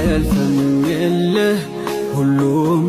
አያልፍም የለ ሁሉም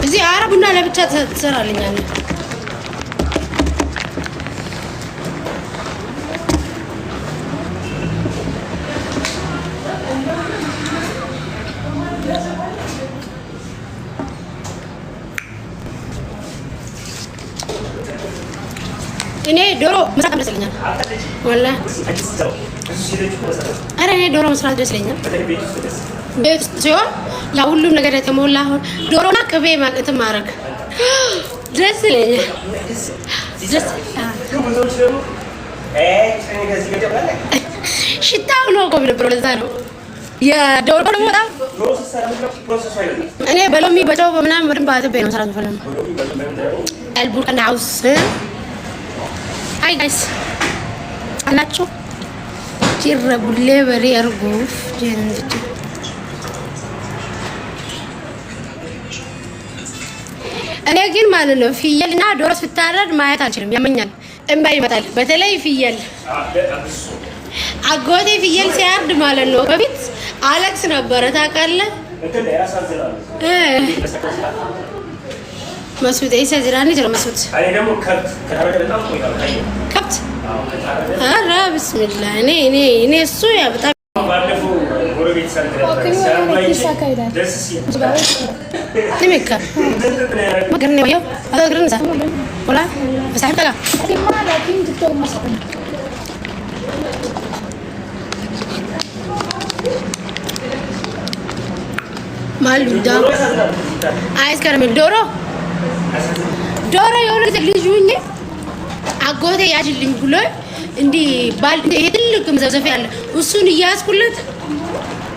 እዚህ አረቡና ለብቻ ትሰራልኛለህ። እኔ ዶሮ መስራት ደስ ይለኛል። ወላሂ ኧረ እኔ ዶሮ መስራት ደስ ይለኛል። ቤት ሲሆን ያ ሁሉም ነገር የተሞላ አሁን ዶሮና ቅቤ እንትን ማድረግ ደስ ይለኛል። ሽታው ነው እኮ የሚነበረው። ለዛ ነው የዶሮ ደግሞ በጣም እኔ በሎሚ በጨው በምናምን በደንብ አጥቤ ነው መስራት የምፈልገው። አልቡርቀና አውስ ሃይ ጋይስ አላችሁ ጅረቡሌ በሬ አርጎፍ ጀንጅ እኔ ግን ማለት ነው ፍየልና ዶሮ ስታረድ ማየት አልችልም፣ ያመኛል፣ እንባ ይመጣል። በተለይ ፍየል አጎቴ ፍየል ሲያርድ ማለት ነው በፊት አለቅስ ነበረ ታውቃለህ። መስውት ይሰዝራኒ ጀራ መስውት አይ ደግሞ ከብት ኧረ ብስሚላህ እኔ እሱ ያ በጣም ባለፈው ጎረቤት ሰርተናል። ትምካ ማግርኔ ወዮ አግርንሳ ወላ በሳይፈላ ማላኪን ቲክቶክ መስራት ማልዳ አይስከረም ዶሮ የሆነ ልጅ ሁኜ አጎቴ ያጅልኝ ብሎ እንዲህ ባል ይሄ ትልቅ መዘፍዘፊያ አለ እሱን እያያዝኩለት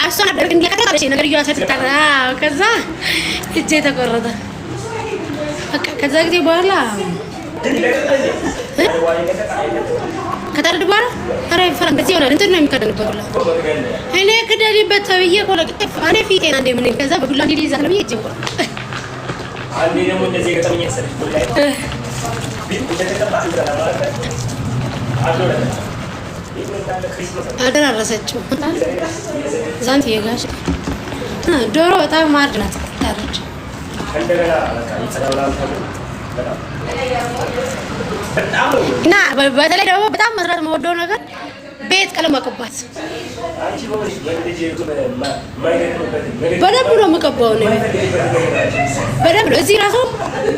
አሷን አደረግ እንዲያከታተለሽ ነገር እያሰጥታራ ከዛ እጄ ተቆረጠ። ከዛ ጊዜ በኋላ ከታረድ በኋላ ኧረ ፈረን ከዚህ ይሆናል እንትን ነው የሚከደንበት ሁላ እኔ ክደሪበት ተብዬ ቆለቅጥፍ እኔ ፊቴና እንደ ምን ከዛ በዱላ እንዲህ ይዛል ብዬ እጄ ቆረጠ። አንዴ ደግሞ እንደዚህ ገጠመኝ ያሰለች ወላይ አደረሰችው ዛንት የጋሽ ዶሮ በጣም ማርድ ናት ታረች እና በተለይ ደግሞ በጣም መስራት የምወደው ነገር ቤት ቀለም መቀባት በደንብ ነው የምቀባው ነው በደንብ እዚህ ራሱ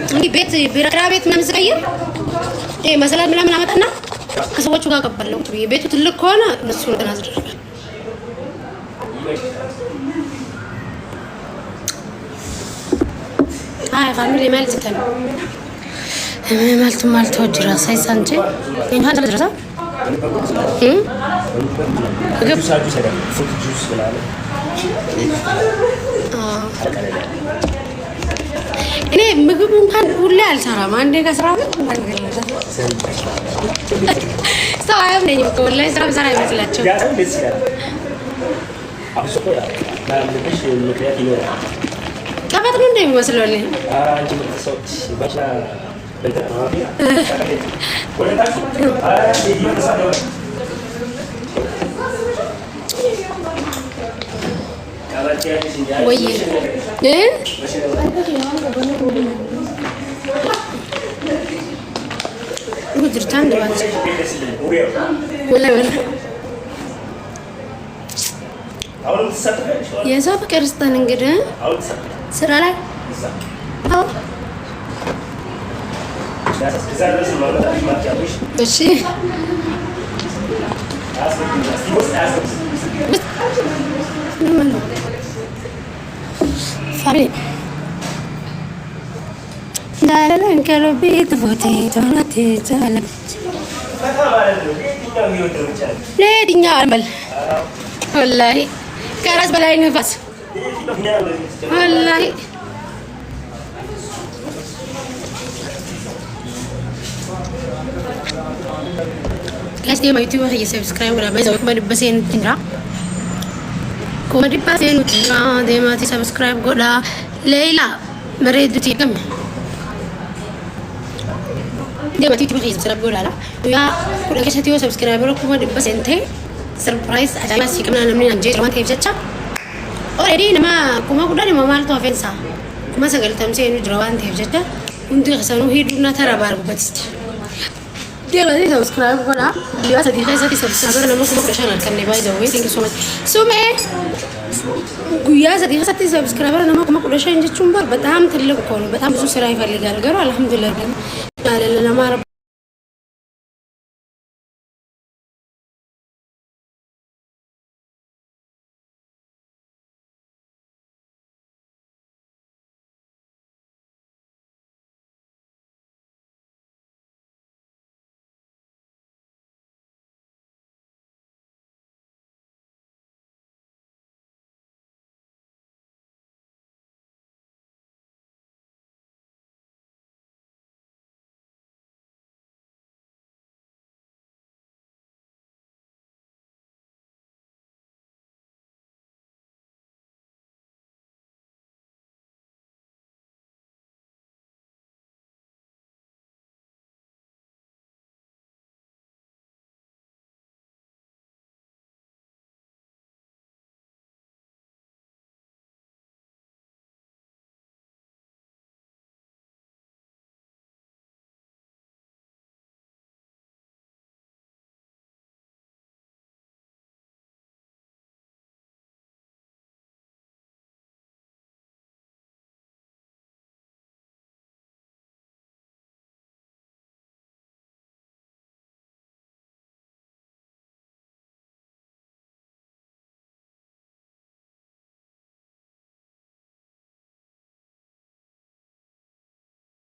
እንግዲህ ቤት ቢራራ ቤት ምናምን ስቀይር ይሄ መሰላት ምናምን አመጣና ከሰዎቹ ጋር ቀባለሁ። ቤቱ ትልቅ ከሆነ እነሱ እንትን አስደርጋለሁ። አይ ፋሚሊ ማለት ተም ማለት ወጅራ ሳይሳንቼ እንኳን ተደረሰ እኔ ምግብ እንኳን ሁሌ አልሰራም። አንዴ ከስራ ሰው አያምነኝም እኮ ወላሂ ስራ ብሰራ አይመስላቸውም። ቀበጥ ነው እንደሚመስለው ወይ ጉድርታን ደዋት ወላ የሰው ፍቅር ስጠን እንግዲህ ስራ ላይ እሺ ፋሪ ዳላን ከሎቤት ፎቴ ቶናቴ ቻለ ለየትኛው አልመል ወላሂ ከራስ በላይ ነፋስ ወላሂ Guys, dia mau YouTube aja subscribe udah baik sama di basen Indra. Kau di basen Indra, dia mati subscribe gue dah. Leila, meredu tikam. Dia mati YouTube aja subscribe gue dah. Ya, udah kasih tiga subscriber aku di basen teh. Surprise aja masih kemana namanya anjir rumah kayak cacap. Oh, ini nama kuma udah di mama tuh offensa. Kuma segala tamsi ini jerawan kayak cacap. Untuk kesana hidup nata rabar gue pasti. Dia lagi subscribe kok lah. Dia sedih saya subscriber nama aku profesional kan nih by the way. Thank you so much. So me, gue sedih saya subscriber nama aku profesional jadi cuma betam terlalu kono, betam susah rai fali gara-gara alhamdulillah kan. Nama